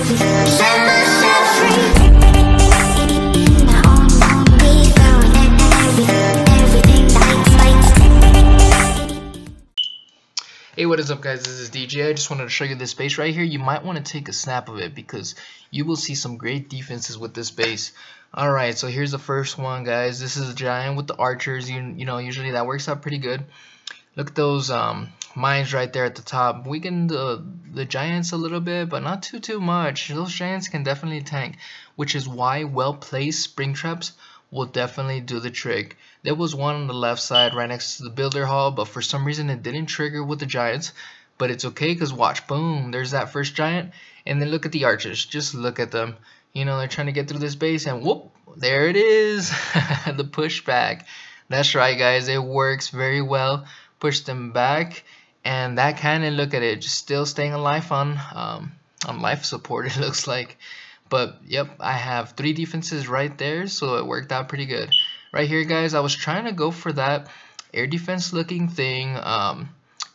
Set myself free. Now on we go, and everything bites. Hey, what is up, guys? This is DJ. I just wanted to show you this base right here. You might want to take a snap of it because you will see some great defenses with this base. Alright, so here's the first one, guys. This is a giant with the archers. You know, usually that works out pretty good. Look at those mines right there at the top. Weaken the giants a little bit, but not too much. Those giants can definitely tank, which is why well-placed spring traps will definitely do the trick. There was one on the left side right next to the builder hall, but for some reason it didn't trigger with the giants. But it's okay, because watch, boom, there's that first giant. And then look at the archers. Just look at them. You know, they're trying to get through this base, and whoop, there it is. The pushback. That's right, guys, it works very well. Push them back, and that cannon, look at it, just still staying alive on life support, it looks like. But yep, I have 3 defenses right there, so it worked out pretty good. Right here, guys, I was trying to go for that air defense looking thing.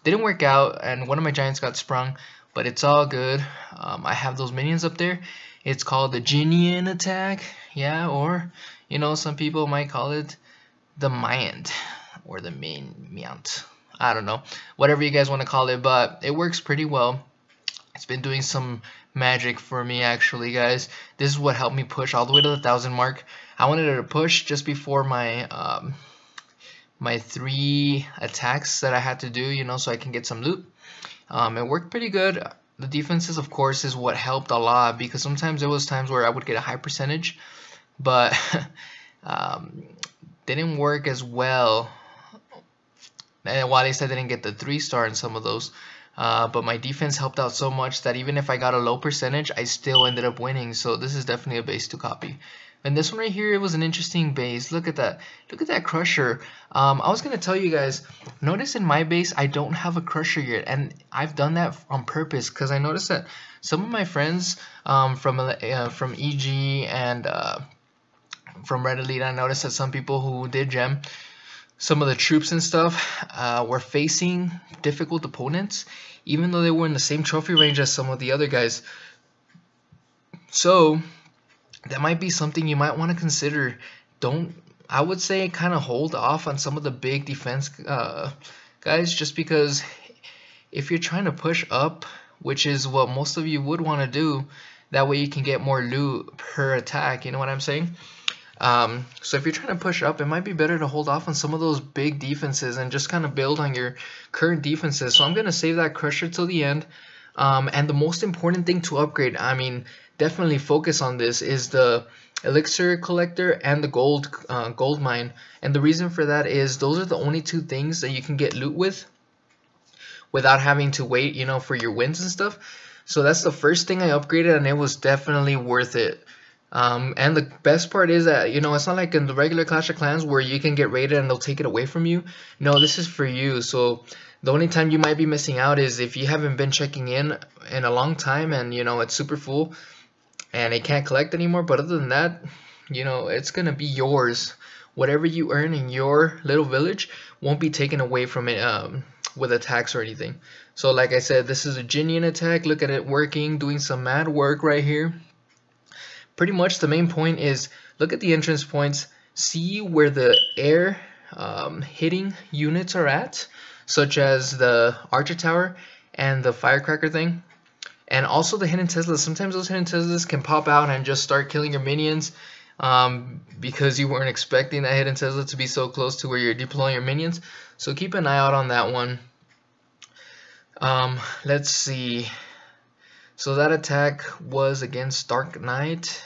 Didn't work out, and one of my giants got sprung, but it's all good. I have those minions up there. It's called the Genian attack, yeah, or you know, some people might call it the Myant or the Myant. I don't know, whatever you guys want to call it, but it works pretty well. It's been doing some magic for me, actually, guys. This is what helped me push all the way to the 1,000 mark. I wanted to push just before my my 3 attacks that I had to do, you know, so I can get some loot. It worked pretty good. The defenses, of course, is what helped a lot, because sometimes there was times where I would get a high percentage, but didn't work as well. And while at least I didn't get the 3-star in some of those, but my defense helped out so much that even if I got a low percentage, I still ended up winning. So this is definitely a base to copy. And this one right here, it was an interesting base. Look at that. Look at that crusher. I was going to tell you guys, notice in my base, I don't have a crusher yet. And I've done that on purpose because I noticed that some of my friends from EG and from Red Elite, I noticed that some people who did gem, some of the troops and stuff were facing difficult opponents, even though they were in the same trophy range as some of the other guys. So that might be something you might want to consider. I would say kind of hold off on some of the big defense guys, just because if you're trying to push up, which is what most of you would want to do, that way you can get more loot per attack, you know what I'm saying? So if you're trying to push up, it might be better to hold off on some of those big defenses and just kind of build on your current defenses. So I'm going to save that crusher till the end. And the most important thing to upgrade, I mean, definitely focus on this, is the elixir collector and the gold mine. And the reason for that is those are the only 2 things that you can get loot with without having to wait, you know, for your wins and stuff. So that's the first thing I upgraded, and it was definitely worth it. And the best part is that, you know, it's not like in the regular Clash of Clans where you can get raided and they'll take it away from you. No, this is for you. So the only time you might be missing out is if you haven't been checking in a long time and, you know, it's super full and it can't collect anymore. But other than that, you know, it's going to be yours. Whatever you earn in your little village won't be taken away from it with attacks or anything. So like I said, this is a Genian attack. Look at it working, doing some mad work right here. Pretty much the main point is, look at the entrance points, see where the air hitting units are at, such as the Archer Tower and the Firecracker thing, and also the hidden Teslas. Sometimes those hidden Teslas can pop out and just start killing your minions because you weren't expecting that hidden Tesla to be so close to where you're deploying your minions. So keep an eye out on that one. Let's see. So that attack was against Dark Knight.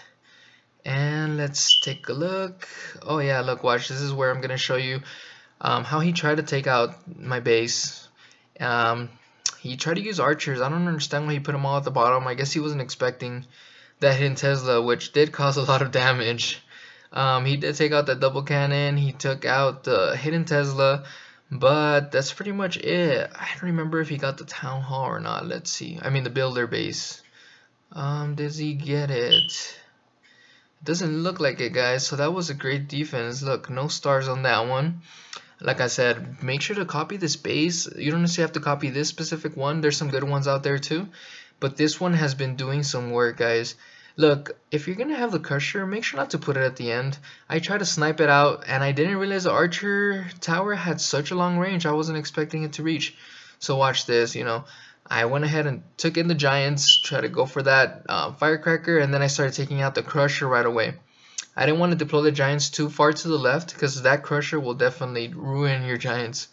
And let's take a look. Oh yeah, look, watch. This is where I'm going to show you how he tried to take out my base. He tried to use archers. I don't understand why he put them all at the bottom. I guess he wasn't expecting that hidden Tesla, which did cause a lot of damage. He did take out that double cannon. He took out the hidden Tesla. But that's pretty much it. I don't remember if he got the town hall or not. Let's see. I mean the builder base. Does he get it? Doesn't look like it, guys. So that was a great defense. Look, no stars on that one. Like I said, make sure to copy this base. You don't necessarily have to copy this specific one. There's some good ones out there too. but this one has been doing some work, guys. Look, if you're gonna have the crusher, make sure not to put it at the end. I tried to snipe it out, and I didn't realize the archer tower had such a long range. I wasn't expecting it to reach. So watch this, you know. I went ahead and took in the giants, tried to go for that firecracker, and then I started taking out the crusher right away. I didn't want to deploy the giants too far to the left because that crusher will definitely ruin your giants.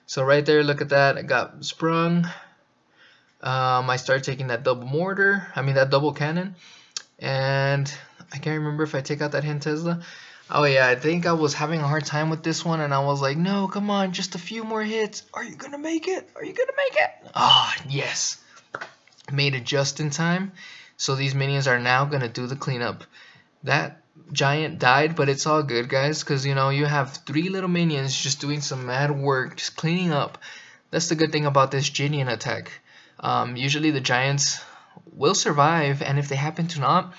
So right there, look at that. I got sprung. I started taking that that double cannon. And I can't remember if I take out that hand Tesla. Oh yeah, I think I was having a hard time with this one, and I was like, no, come on, just a few more hits. Are you gonna make it? Are you gonna make it? Ah, yes. Made it just in time. So these minions are now gonna do the cleanup. That giant died, but it's all good, guys, because you know you have 3 little minions just doing some mad work, just cleaning up. That's the good thing about this Ginian attack. Usually the giants will survive, and if they happen to not,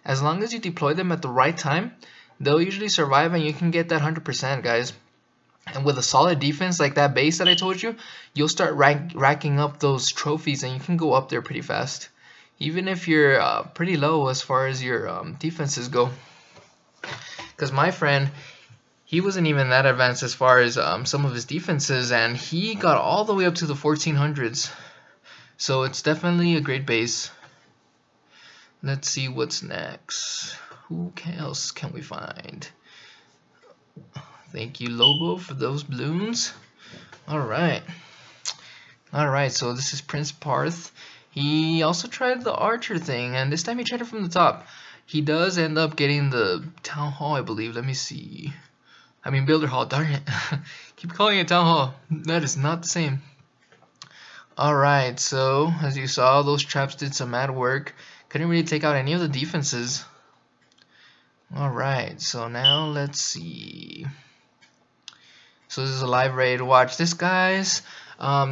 as long as you deploy them at the right time, they'll usually survive, and you can get that 100%, guys. And with a solid defense like that base that I told you, you'll start racking up those trophies, and you can go up there pretty fast, even if you're pretty low as far as your defenses go. Because my friend, he wasn't even that advanced as far as some of his defenses, and he got all the way up to the 1400s. So it's definitely a great base. Let's see what's next. Who else can we find? Thank you, Lobo, for those balloons. Alright. Alright, so this is Prince Parth. He also tried the archer thing, and this time he tried it from the top. He does end up getting the town hall, I believe. Let me see. I mean, builder hall, darn it. Keep calling it town hall. That is not the same. Alright, so as you saw, those traps did some mad work. Couldn't really take out any of the defenses. Alright, so now let's see. So this is a live raid. Watch this, guys.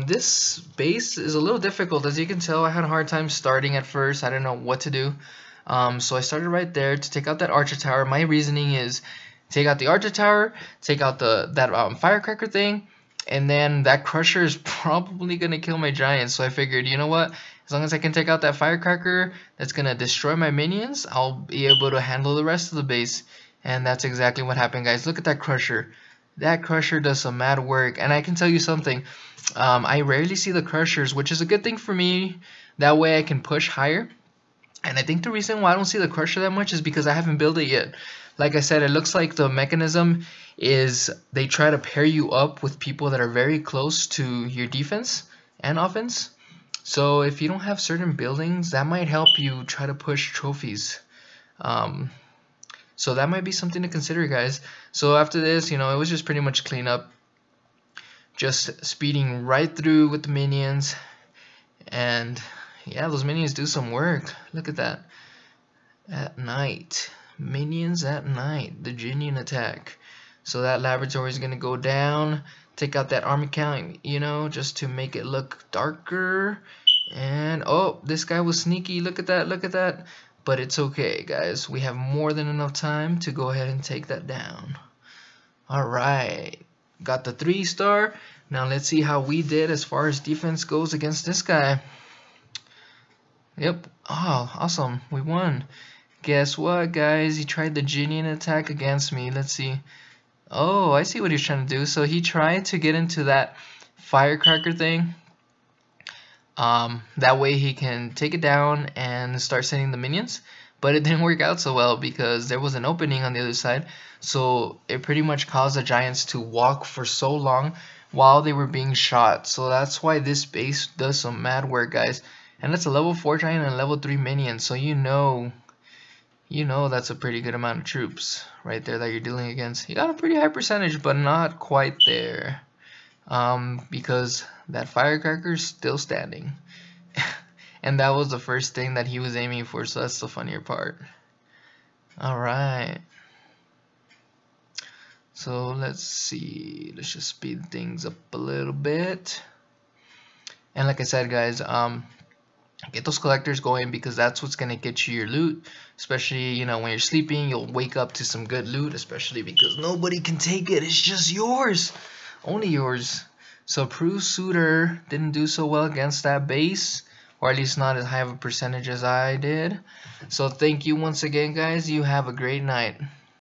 This base is a little difficult. As you can tell, I had a hard time starting at first. I didn't know what to do. So I started right there to take out that archer tower. My reasoning is take out the archer tower, take out that firecracker thing, and then that crusher is probably going to kill my giants. So I figured, you know what? As long as I can take out that firecracker that's going to destroy my minions, I'll be able to handle the rest of the base. And that's exactly what happened, guys. Look at that crusher. That crusher does some mad work. And I can tell you something. I rarely see the crushers, which is a good thing for me. That way I can push higher. And I think the reason why I don't see the crusher that much is because I haven't built it yet. Like I said, it looks like the mechanism is they try to pair you up with people that are very close to your defense and offense. So if you don't have certain buildings, that might help you try to push trophies. So that might be something to consider, guys. So after this, you know, it was just pretty much clean up. Just speeding right through with the minions. And yeah, those minions do some work. Look at that. At night. Minions at night. The Ginian attack. So that laboratory is going to go down. Take out that army count, you know, just to make it look darker. And oh, this guy was sneaky. Look at that. Look at that. But it's okay, guys. We have more than enough time to go ahead and take that down. Alright. Got the 3-star. Now let's see how we did as far as defense goes against this guy. Yep. Oh, awesome. We won. Guess what, guys? He tried the Ginian attack against me. Let's see. Oh, I see what he's trying to do. So he tried to get into that firecracker thing. That way he can take it down and start sending the minions. But it didn't work out so well because there was an opening on the other side. So it pretty much caused the giants to walk for so long while they were being shot. So that's why this base does some mad work, guys. And it's a level 4 giant and level 3 minion. So you know that's a pretty good amount of troops right there that you're dealing against. You got a pretty high percentage, but not quite there. Because that firecracker's still standing. And that was the first thing that he was aiming for, so that's the funnier part. Alright. So let's see. Let's just speed things up a little bit. And like I said, guys, get those collectors going because that's what's going to get you your loot. Especially, you know, when you're sleeping, you'll wake up to some good loot, especially because nobody can take it. It's just yours. Only yours. So Prue Suitor didn't do so well against that base. or at least not as high of a percentage as I did. So thank you once again, guys. You have a great night.